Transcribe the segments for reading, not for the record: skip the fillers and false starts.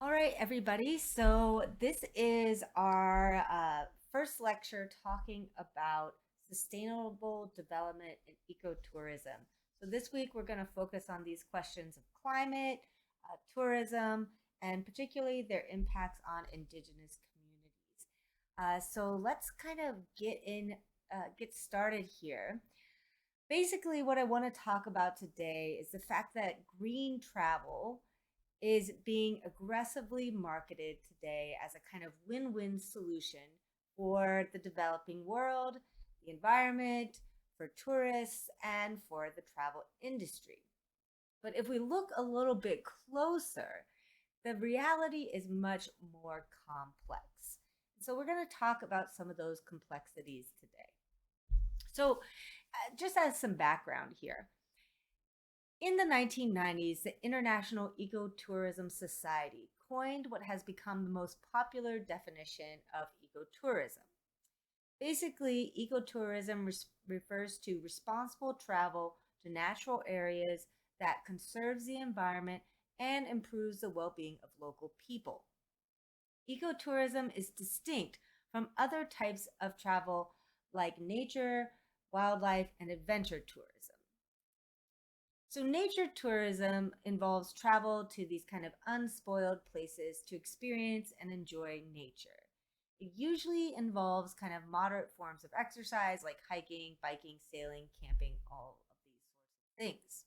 All right, everybody. So this is our first lecture talking about sustainable development and ecotourism. So this week we're going to focus on these questions of climate, tourism, and particularly their impacts on indigenous communities. So let's kind of get started here. Basically, what I want to talk about today is the fact that green travel is being aggressively marketed today as a kind of win win solution for the developing world, the environment, for tourists, and for the travel industry. But if we look a little bit closer, the reality is much more complex. So, we're going to talk about some of those complexities today. So, just as some background here, in the 1990s, the International Ecotourism Society coined what has become the most popular definition of ecotourism. Basically, ecotourism refers to responsible travel to natural areas that conserves the environment and improves the well being of local people. Ecotourism is distinct from other types of travel like nature, wildlife, and adventure tourism. So, nature tourism involves travel to these kind of unspoiled places to experience and enjoy nature. It usually involves kind of moderate forms of exercise like hiking, biking, sailing, camping, all of these sorts of things.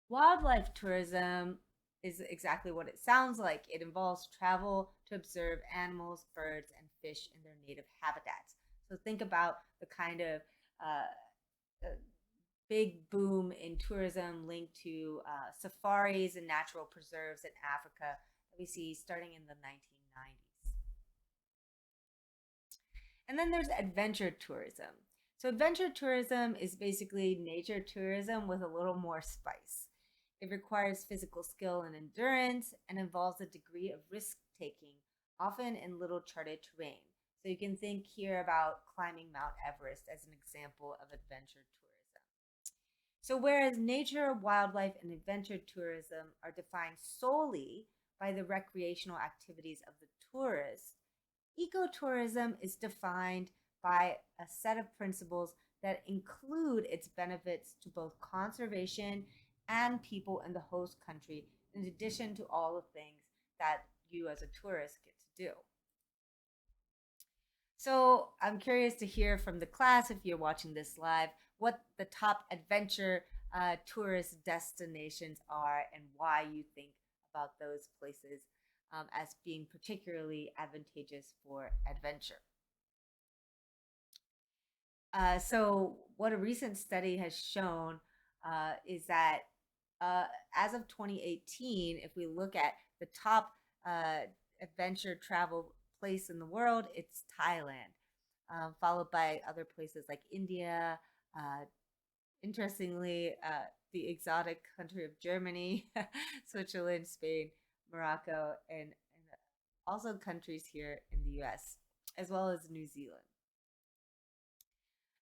Wildlife tourism is exactly what it sounds like. It involves travel to observe animals, birds, and fish in their native habitats. So, think about the kind of uh, big boom in tourism linked to safaris and natural preserves in Africa that we see starting in the 1990s. And then there's adventure tourism. So, adventure tourism is basically nature tourism with a little more spice. It requires physical skill and endurance and involves a degree of risk taking, often in little charted terrain. So, you can think here about climbing Mount Everest as an example of adventure tourism. So, whereas nature, wildlife, and adventure tourism are defined solely by the recreational activities of the tourist, ecotourism is defined by a set of principles that include its benefits to both conservation and people in the host country, in addition to all the things that you as a tourist get to do. So I'm curious to hear from the class, if you're watching this live, what the top adventure tourist destinations are and why you think about those places as being particularly advantageous for adventure. So, what a recent study has shown is that as of 2018, if we look at the top uh, adventure travel place in the world, it's Thailand, followed by other places like India. Interestingly, the exotic country of Germany, Switzerland, Spain, Morocco, and also countries here in the US, as well as New Zealand.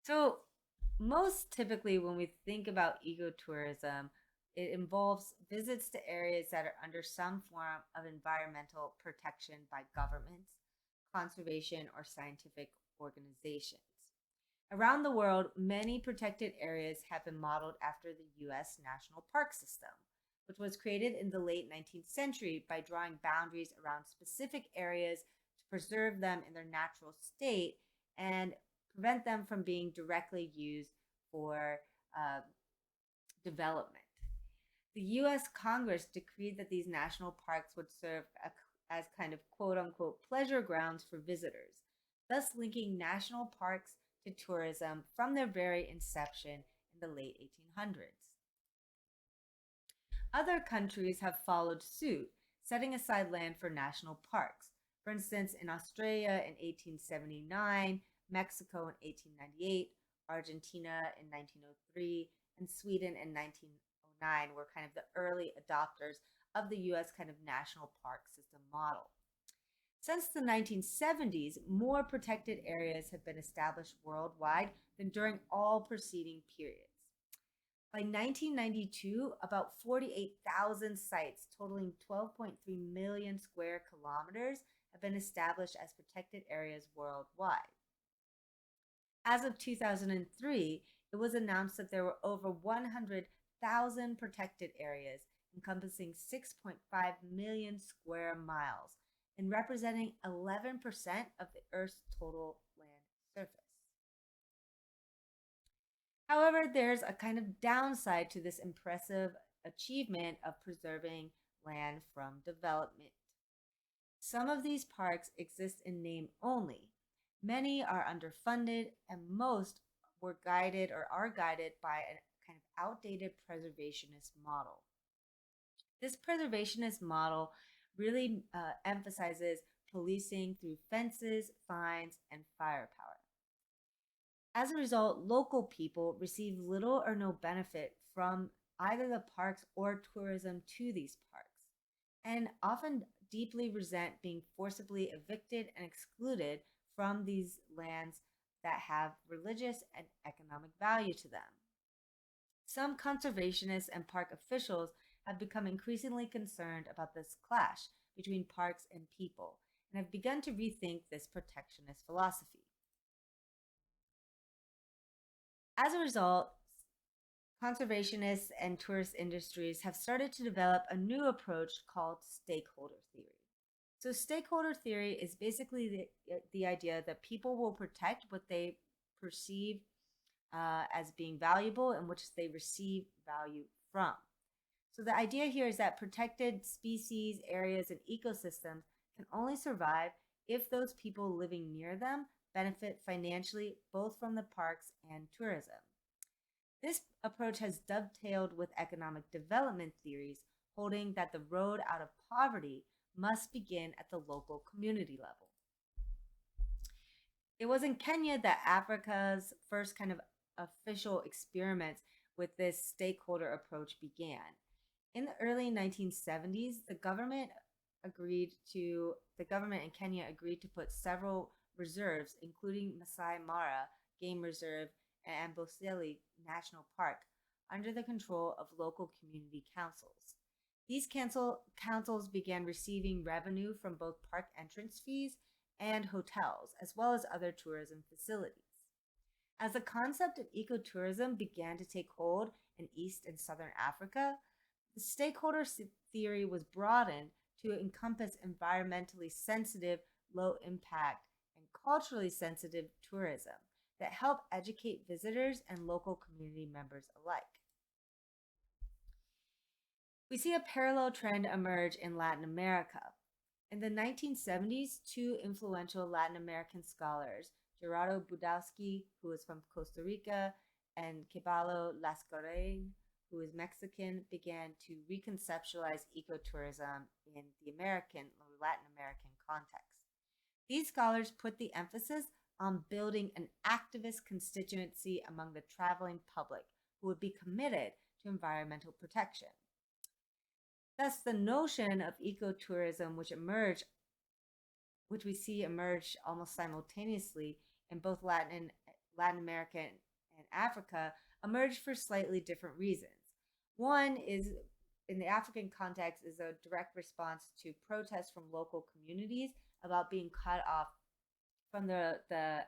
So, most typically, when we think about ecotourism, it involves visits to areas that are under some form of environmental protection by governments, conservation, or scientific organizations. Around the world, many protected areas have been modeled after the US National Park System, which was created in the late 19th century by drawing boundaries around specific areas to preserve them in their natural state and prevent them from being directly used for uh, development. The US Congress decreed that these national parks would serve as kind of quote unquote pleasure grounds for visitors, thus linking national parks to tourism from their very inception in the late 1800s. Other countries have followed suit, setting aside land for national parks. For instance, in Australia in 1879, Mexico in 1898, Argentina in 1903, and Sweden in 1909 were kind of the early adopters of the US kind of national park system model. Since the 1970s, more protected areas have been established worldwide than during all preceding periods. By 1992, about 48,000 sites totaling 12.3 million square kilometers have been established as protected areas worldwide. As of 2003, it was announced that there were over 100,000 protected areas encompassing 6.5 million square miles and representing 11% of the Earth's total land surface. However, there's a kind of downside to this impressive achievement of preserving land from development. Some of these parks exist in name only. Many are underfunded, and most were guided or are guided by a kind of outdated preservationist model. This preservationist model really emphasizes policing through fences, fines, and firepower. As a result, local people receive little or no benefit from either the parks or tourism to these parks, and often deeply resent being forcibly evicted and excluded from these lands that have religious and economic value to them. Some conservationists and park officials have become increasingly concerned about this clash between parks and people and have begun to rethink this protectionist philosophy. As a result, conservationists and tourist industries have started to develop a new approach called stakeholder theory. So, stakeholder theory is basically the idea that people will protect what they perceive as being valuable and which they receive value from. So, the idea here is that protected species, areas, and ecosystems can only survive if those people living near them benefit financially both from the parks and tourism. This approach has dovetailed with economic development theories, holding that the road out of poverty must begin at the local community level. It was in Kenya that Africa's first kind of official experiments with this stakeholder approach began. In the early 1970s, the government in Kenya agreed to put several reserves, including Masai Mara Game Reserve and Amboseli National Park, under the control of local community councils. These councils began receiving revenue from both park entrance fees and hotels, as well as other tourism facilities. As the concept of ecotourism began to take hold in East and Southern Africa, the stakeholder theory was broadened to encompass environmentally sensitive, low impact, and culturally sensitive tourism that help educate visitors and local community members alike. We see a parallel trend emerge in Latin America. In the 1970s, two influential Latin American scholars, Gerardo Budowski, who is from Costa Rica, and Caballo Lascarain, who is Mexican, began to reconceptualize ecotourism in the American or Latin American context. These scholars put the emphasis on building an activist constituency among the traveling public who would be committed to environmental protection. Thus, the notion of ecotourism, which we see emerge almost simultaneously in both Latin America and Africa, emerged for slightly different reasons. One is, in the African context, is a direct response to protests from local communities about being cut off from the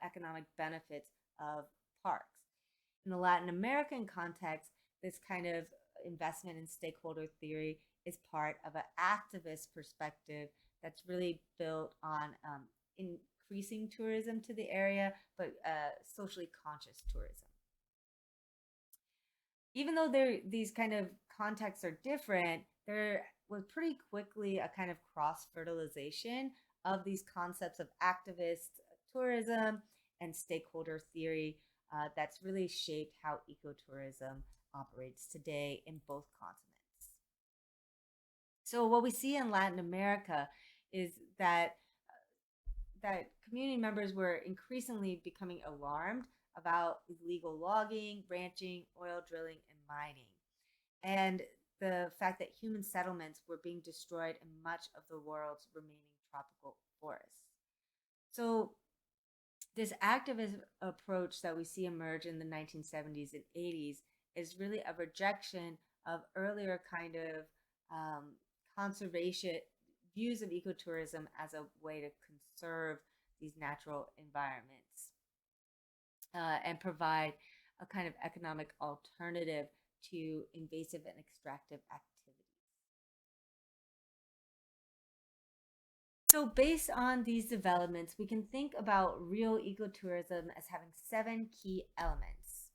economic benefits of parks. In the Latin American context, this kind of investment in stakeholder theory is part of an activist perspective that's really built on increasing tourism to the area, but socially conscious tourism. Even though these kind of contexts are different, there was pretty quickly a kind of cross fertilization of these concepts of activist tourism and stakeholder theory that's really shaped how ecotourism operates today in both continents. So what we see in Latin America is that community members were increasingly becoming alarmed about illegal logging, ranching, oil drilling, and mining, and the fact that human settlements were being destroyed in much of the world's remaining tropical forests. So this activist approach that we see emerge in the 1970s and 80s is really a rejection of earlier kind of um, conservation views of ecotourism as a way to conserve these natural environments and provide a kind of economic alternative to invasive and extractive activities. So, based on these developments, we can think about real ecotourism as having 7 key elements.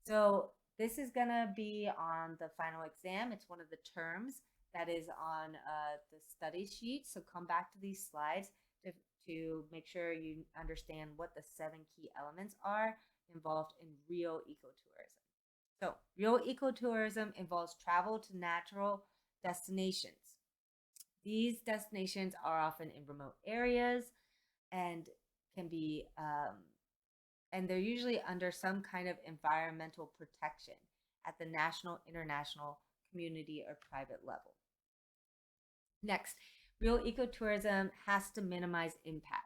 So, this is going to be on the final exam. It's one of the terms that is on the study sheet. So, come back to these slides to make sure you understand what the 7 key elements are involved in real ecotourism. So, real ecotourism involves travel to natural destinations. These destinations are often in remote areas and can be, and they're usually under some kind of environmental protection at the national, international, community, or private level. Next, real ecotourism has to minimize impact.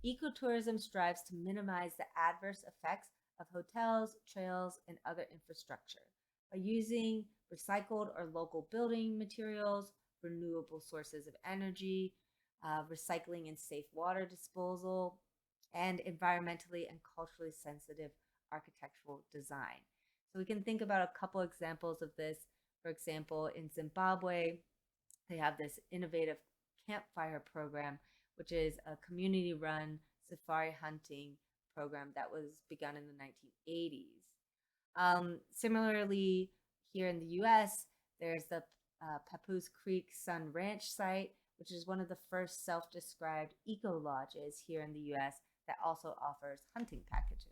Ecotourism strives to minimize the adverse effects of hotels, trails, and other infrastructure by using recycled or local building materials, renewable sources of energy, recycling and safe water disposal, and environmentally and culturally sensitive architectural design. So we can think about a couple examples of this. For example, in Zimbabwe, they have this innovative campfire program, which is a community run safari hunting program that was begun in the 1980s. Similarly, here in the US, there's the Papoose Creek Sun Ranch site, which is one of the first self described eco lodges here in the US that also offers hunting packages.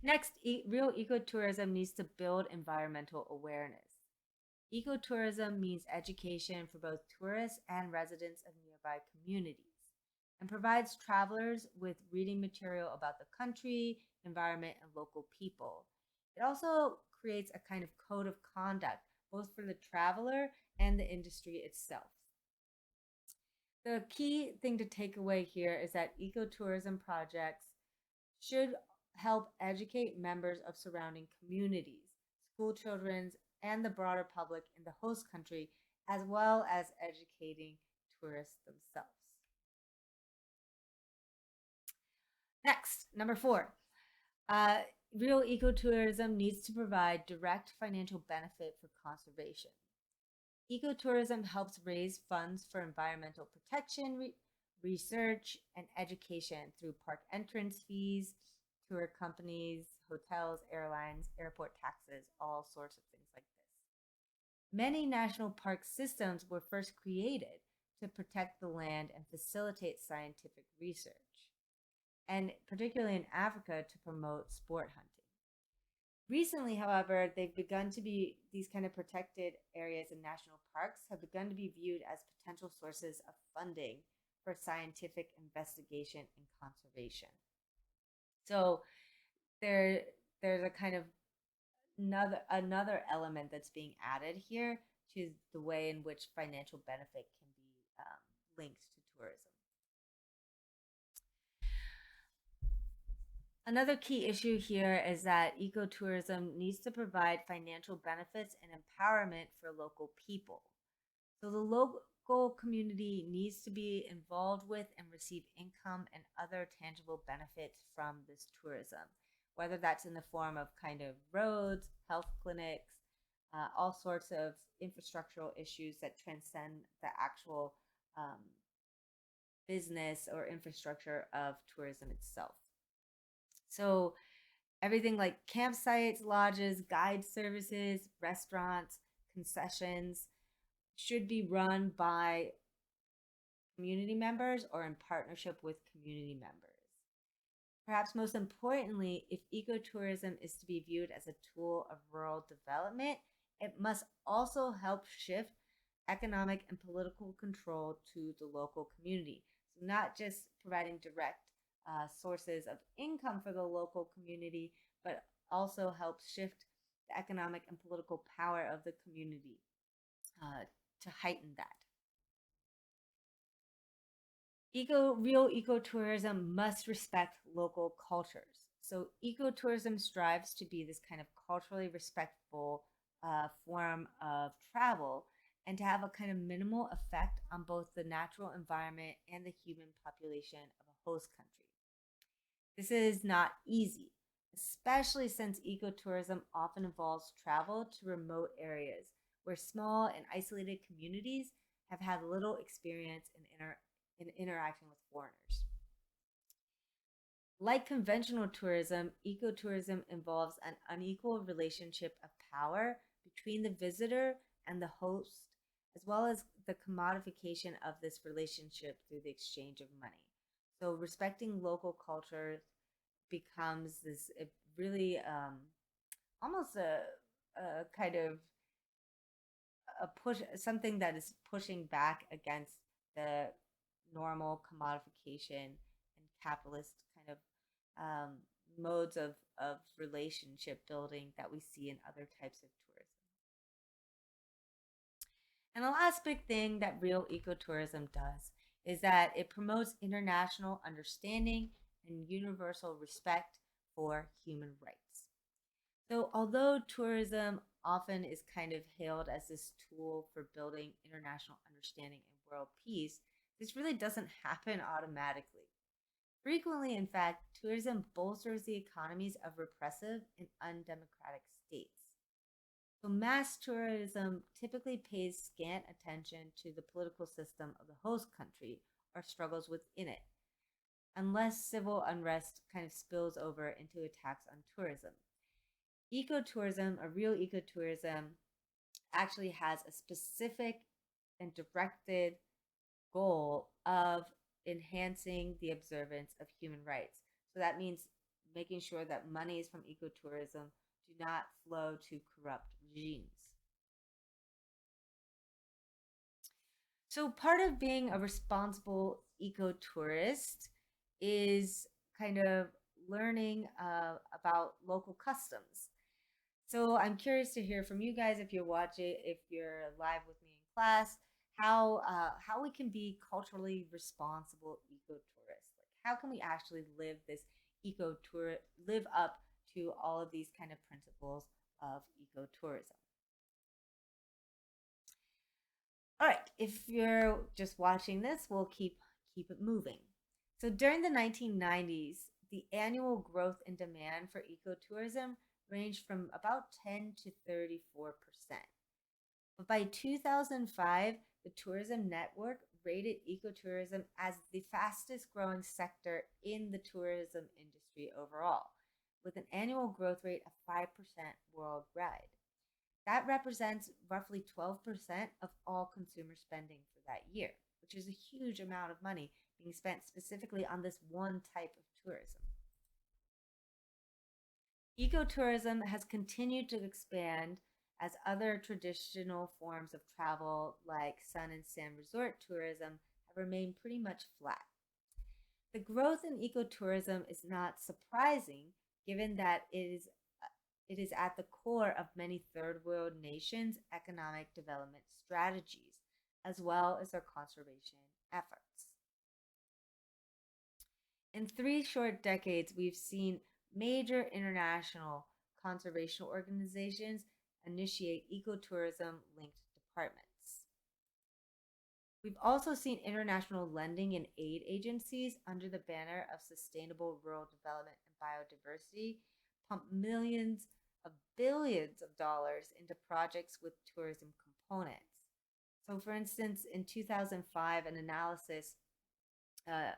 Next, real ecotourism needs to build environmental awareness. Ecotourism means education for both tourists and residents of nearby communities and provides travelers with reading material about the country, environment, and local people. It also creates a kind of code of conduct, both for the traveler and the industry itself. The key thing to take away here is that ecotourism projects should help educate members of surrounding communities, school children, and the broader public in the host country, as well as educating tourists themselves. Next, number 4. Uh, Real ecotourism needs to provide direct financial benefit for conservation. Ecotourism helps raise funds for environmental protection, research, and education through park entrance fees, tour companies, hotels, airlines, airport taxes, all sorts of things like this. Many national park systems were first created to protect the land and facilitate scientific research, and particularly in Africa to promote sport hunting. Recently, however, these kind of protected areas in national parks have begun to be viewed as potential sources of funding for scientific investigation and conservation. So there's a kind of another element that's being added here to the way in which financial benefit can be linked to tourism. Another key issue here is that ecotourism needs to provide financial benefits and empowerment for local people. So the local community needs to be involved with and receive income and other tangible benefits from this tourism, whether that's in the form of kind of roads, health clinics, all sorts of infrastructural issues that transcend the actual business or infrastructure of tourism itself. So everything like campsites, lodges, guide services, restaurants, concessions should be run by community members or in partnership with community members. Perhaps most importantly, if ecotourism is to be viewed as a tool of rural development, it must also help shift economic and political control to the local community. So, not just providing direct sources of income for the local community, but also helps shift the economic and political power of the community to heighten that. Real ecotourism must respect local cultures. So ecotourism strives to be this kind of culturally respectful form of travel and to have a kind of minimal effect on both the natural environment and the human population of a host country. This is not easy, especially since ecotourism often involves travel to remote areas where small and isolated communities have had little experience in interacting with foreigners. Like conventional tourism, ecotourism involves an unequal relationship of power between the visitor and the host, as well as the commodification of this relationship through the exchange of money. So, respecting local culture becomes this really almost a kind of a push, something that is pushing back against the normal commodification and capitalist kind of um, modes of relationship building that we see in other types of tourism. And the last big thing that real ecotourism does is that it promotes international understanding and universal respect for human rights. So, although tourism often is kind of hailed as this tool for building international understanding and world peace, this really doesn't happen automatically. Frequently, in fact, tourism bolsters the economies of repressive and undemocratic states. So, mass tourism typically pays scant attention to the political system of the host country or struggles within it, unless civil unrest kind of spills over into attacks on tourism. Ecotourism, a real ecotourism, actually has a specific and directed goal of enhancing the observance of human rights. So that means making sure that monies from ecotourism do not flow to corrupt regimes. So part of being a responsible ecotourist is kind of learning about local customs. So I'm curious to hear from you guys if you're watching, if you're live with me in class, how we can be culturally responsible ecotourists. Like how can we actually live this ecotour live up to all of these kind of principles of ecotourism. All right, if you're just watching this, we'll keep it moving. So during the 1990s, the annual growth in demand for ecotourism ranged from about 10 to 34%. But by 2005, the tourism network rated ecotourism as the fastest growing sector in the tourism industry overall, with an annual growth rate of 5% worldwide. That represents roughly 12% of all consumer spending for that year, which is a huge amount of money being spent specifically on this one type of tourism. Ecotourism has continued to expand as other traditional forms of travel, like sun and sand resort tourism, have remained pretty much flat. The growth in ecotourism is not surprising given that it is at the core of many third world nations' economic development strategies, as well as their conservation efforts. In 3 short decades, we've seen major international conservation organizations initiate ecotourism linked departments. We've also seen international lending and aid agencies under the banner of sustainable rural development and biodiversity pump millions of billions of dollars into projects with tourism components. So, for instance, in 2005, an analysis uh,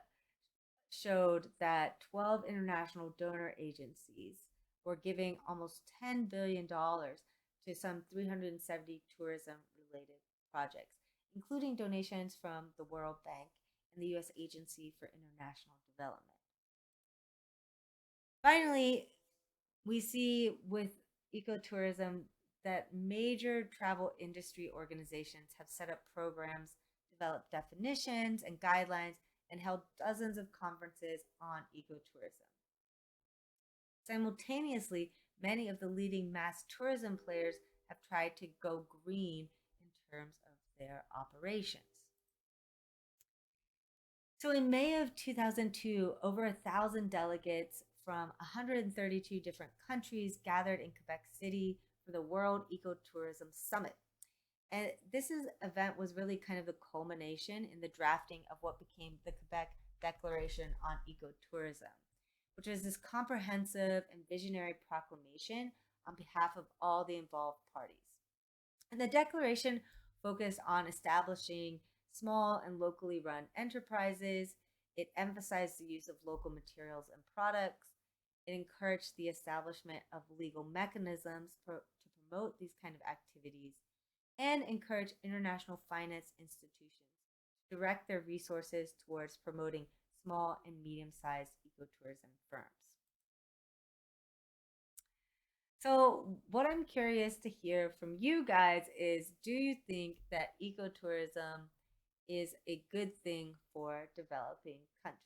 showed that 12 international donor agencies were giving almost $10 billion to some 370 tourism related projects, including donations from the World Bank and the U.S. Agency for International Development. Finally, we see with ecotourism that major travel industry organizations have set up programs, developed definitions and guidelines, and held dozens of conferences on ecotourism. Simultaneously, many of the leading mass tourism players have tried to go green in terms of their operations. So in May of 2002, over 1,000 delegates from 132 different countries gathered in Quebec City for the World Ecotourism Summit. And event was really kind of the culmination in the drafting of what became the Quebec Declaration on Ecotourism, which was this comprehensive and visionary proclamation on behalf of all the involved parties. And the declaration focused on establishing small and locally run enterprises. It emphasized the use of local materials and products. It encouraged the establishment of legal mechanisms to promote these kind of activities and encourage international finance institutions to direct their resources towards promoting small and medium-sized ecotourism firms. So, what I'm curious to hear from you guys is, do you think that ecotourism is a good thing for developing countries?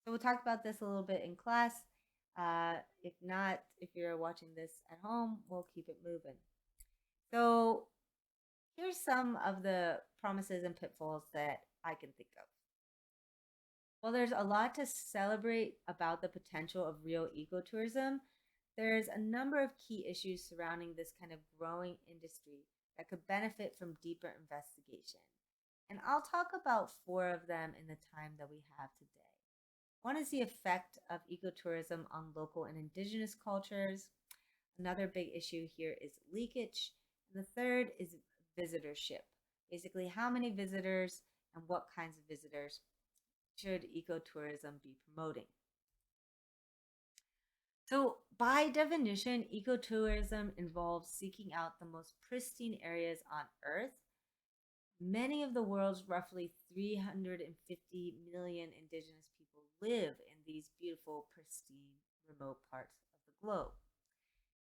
So, we'll talk about this a little bit in class. If not, if you're watching this at home, we'll keep it moving. So, here's some of the promises and pitfalls that I can think of. While there's a lot to celebrate about the potential of real ecotourism, there's a number of key issues surrounding this kind of growing industry that could benefit from deeper investigation. And I'll talk about four of them in the time that we have today. One is the effect of ecotourism on local and indigenous cultures. Another big issue here is leakage. And the third is visitorship. Basically, how many visitors and what kinds of visitors should ecotourism be promoting? So, by definition, ecotourism involves seeking out the most pristine areas on Earth. Many of the world's roughly 350 million indigenous people live in these beautiful, pristine, remote parts of the globe.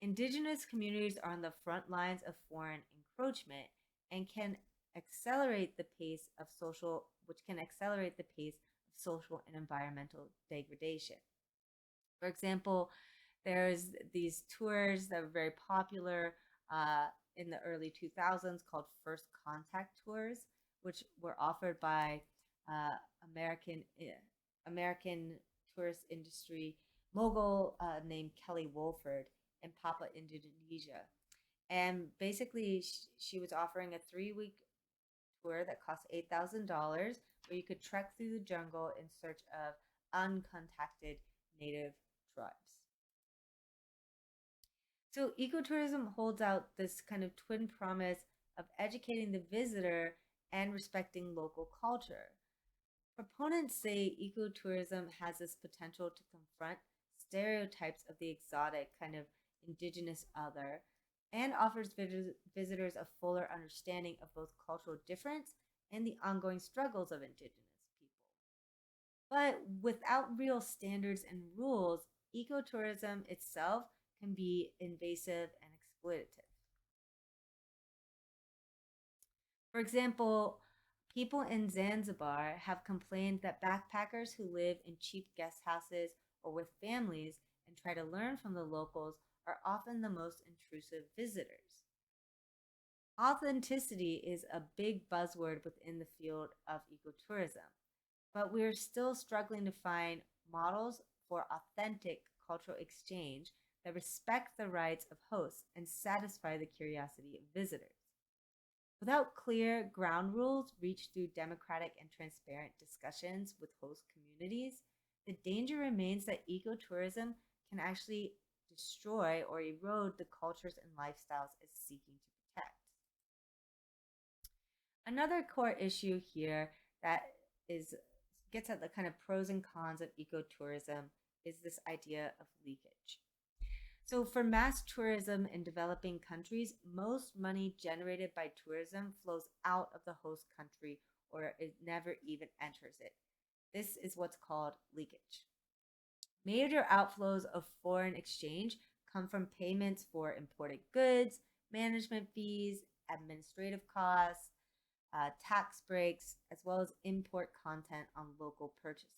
Indigenous communities are on the front lines of foreign encroachment and can accelerate the pace of social and environmental degradation. For example, there's these tours that were very popular in the early 2000s called First Contact tours, which were offered by American tourist industry mogul named Kelly Wolford in Papua, Indonesia. And basically, she was offering a 3-week tour that cost $8,000, where you could trek through the jungle in search of uncontacted native tribes. So ecotourism holds out this kind of twin promise of educating the visitor and respecting local culture. Proponents say ecotourism has this potential to confront stereotypes of the exotic, kind of indigenous other, and offers visitors a fuller understanding of both cultural difference and the ongoing struggles of indigenous people. But without real standards and rules, ecotourism itself can be invasive and exploitative. For example, people in Zanzibar have complained that backpackers who live in cheap guest houses or with families and try to learn from the locals are often the most intrusive visitors. Authenticity is a big buzzword within the field of ecotourism, but we're still struggling to find models for authentic cultural exchange that respect the rights of hosts and satisfy the curiosity of visitors. Without clear ground rules reached through democratic and transparent discussions with host communities, the danger remains that ecotourism can actually destroy or erode the cultures and lifestyles it's seeking to protect. Another core issue here that gets at the kind of pros and cons of ecotourism is this idea of leakage. So, for mass tourism in developing countries, most money generated by tourism flows out of the host country or it never even enters it. This is what's called leakage. Major outflows of foreign exchange come from payments for imported goods, management fees, administrative costs, tax breaks, as well as import content on local purchases.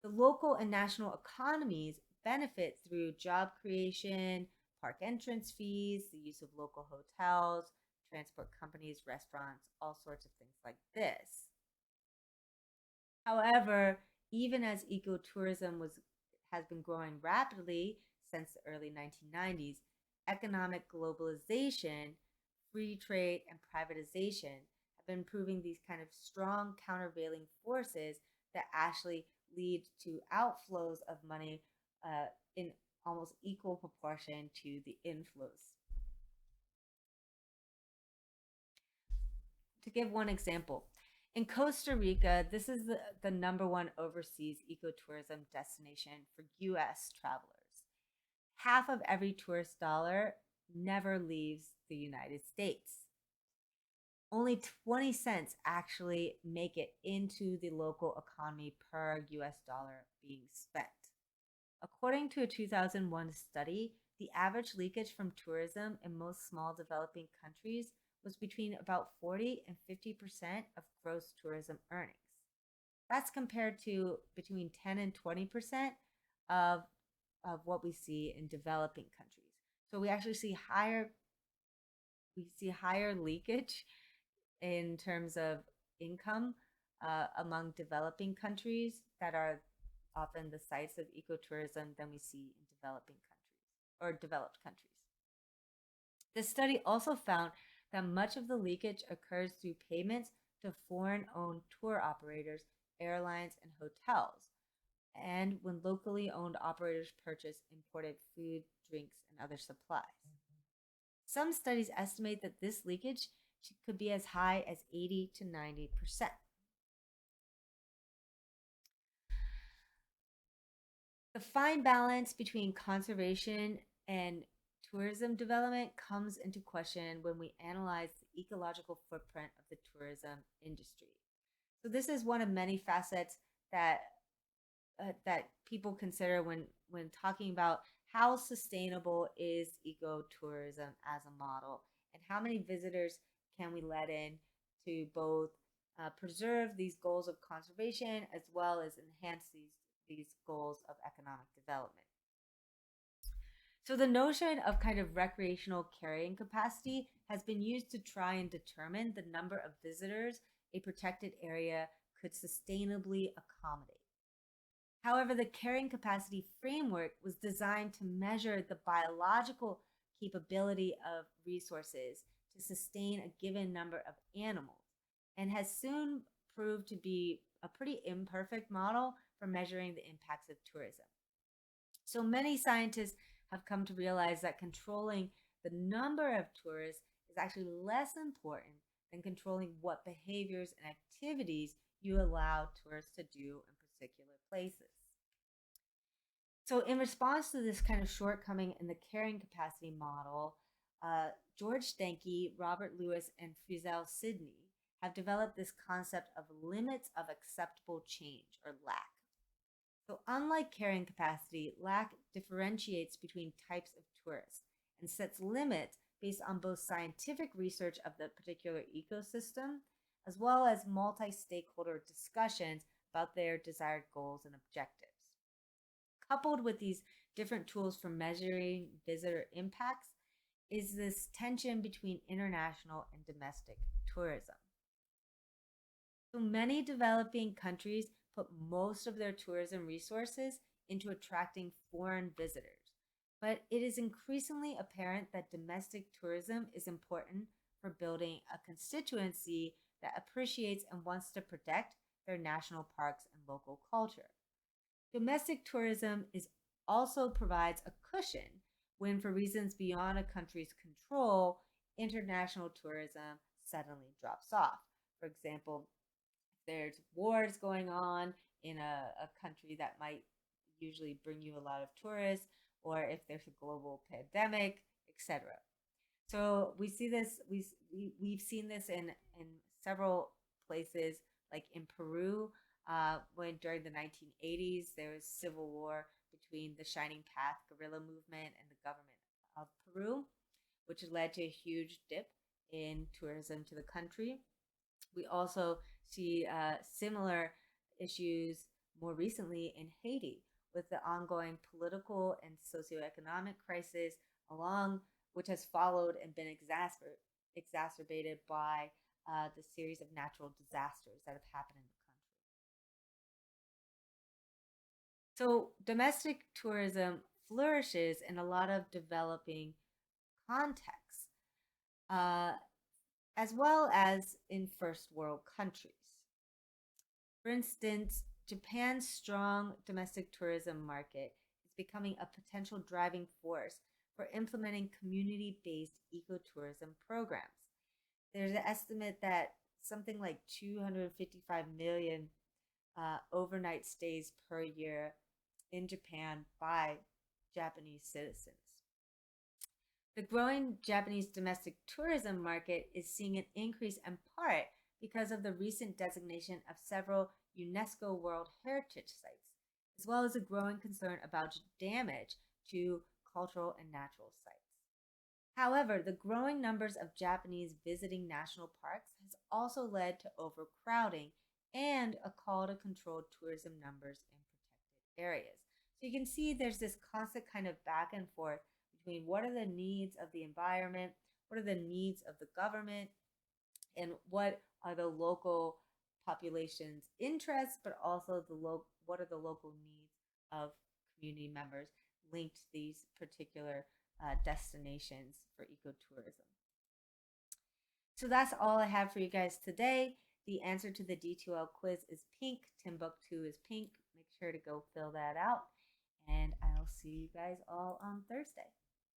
The local and national economies benefit through job creation, park entrance fees, the use of local hotels, transport companies, restaurants, all sorts of things like this. However, Even as ecotourism has been growing rapidly since the early 1990s, economic globalization, free trade, and privatization have been proving these kind of strong countervailing forces that actually lead to outflows of money in almost equal proportion to the inflows. To give one example, in Costa Rica, this is the number one overseas ecotourism destination for US travelers. Half of every tourist dollar never leaves the United States. Only 20 cents actually make it into the local economy per US dollar being spent. According to a 2001 study, the average leakage from tourism in most small developing countries was between about 40 and 50% of gross tourism earnings. That's compared to between 10 and 20% of, of what we see in developing countries. So we see higher leakage in terms of income among developing countries that are often the sites of ecotourism than we see in developing countries or developed countries. The study also found that much of the leakage occurs through payments to foreign owned tour operators, airlines, and hotels, and when locally owned operators purchase imported food, drinks, and other supplies. Some studies estimate that this leakage could be as high as 80 to 90%. The fine balance between conservation and tourism development comes into question when we analyze the ecological footprint of the tourism industry. So this is one of many facets that that people consider when talking about how sustainable is ecotourism as a model and how many visitors can we let in to both preserve these goals of conservation as well as enhance these goals of economic development. So the notion of kind of recreational carrying capacity has been used to try and determine the number of visitors a protected area could sustainably accommodate. However, the carrying capacity framework was designed to measure the biological capability of resources to sustain a given number of animals and has soon proved to be a pretty imperfect model for measuring the impacts of tourism. So many scientists have come to realize that controlling the number of tourists is actually less important than controlling what behaviors and activities you allow tourists to do in particular places. So, in response to this kind of shortcoming in the carrying capacity model, George Stanke, Robert Lewis, and Frizzell Sidney have developed this concept of limits of acceptable change or lack. So, unlike carrying capacity, lack differentiates between types of tourists and sets limits based on both scientific research of the particular ecosystem as well as multi stakeholder discussions about their desired goals and objectives. Coupled with these different tools for measuring visitor impacts is this tension between international and domestic tourism. So many developing countries put most of their tourism resources into attracting foreign visitors, but it is increasingly apparent that domestic tourism is important for building a constituency that appreciates and wants to protect their national parks and local culture. Domestic tourism is also provides a cushion when, for reasons beyond a country's control, international tourism suddenly drops off. For example, if there's wars going on in a country that might usually bring you a lot of tourists, or if there's a global pandemic, etc. So we see this. We've seen this in several places, like in Peru, when during the 1980s there was civil war between the Shining Path guerrilla movement and the government of Peru, which led to a huge dip in tourism to the country. We also see similar issues more recently in Haiti with the ongoing political and socioeconomic crisis, along which has followed and been exacerbated by the series of natural disasters that have happened in the country. So domestic tourism flourishes in a lot of developing contexts, uh, as well as in first world countries. For instance, Japan's strong domestic tourism market is becoming a potential driving force for implementing community based ecotourism programs. There's an estimate that something like 255 million overnight stays per year in Japan by Japanese citizens. The growing Japanese domestic tourism market is seeing an increase in part because of the recent designation of several UNESCO World Heritage Sites, as well as a growing concern about damage to cultural and natural sites. However, the growing numbers of Japanese visiting national parks has also led to overcrowding and a call to control tourism numbers in protected areas. So you can see there's this constant kind of back and forth between what are the needs of the environment, what are the needs of the government, and what are the local population's interests, but also what are the local needs of community members linked to these particular destinations for ecotourism. So that's all I have for you guys today. The answer to the D2L quiz is pink. Timbuktu is pink. Make sure to go fill that out. And I'll see you guys all on Thursday.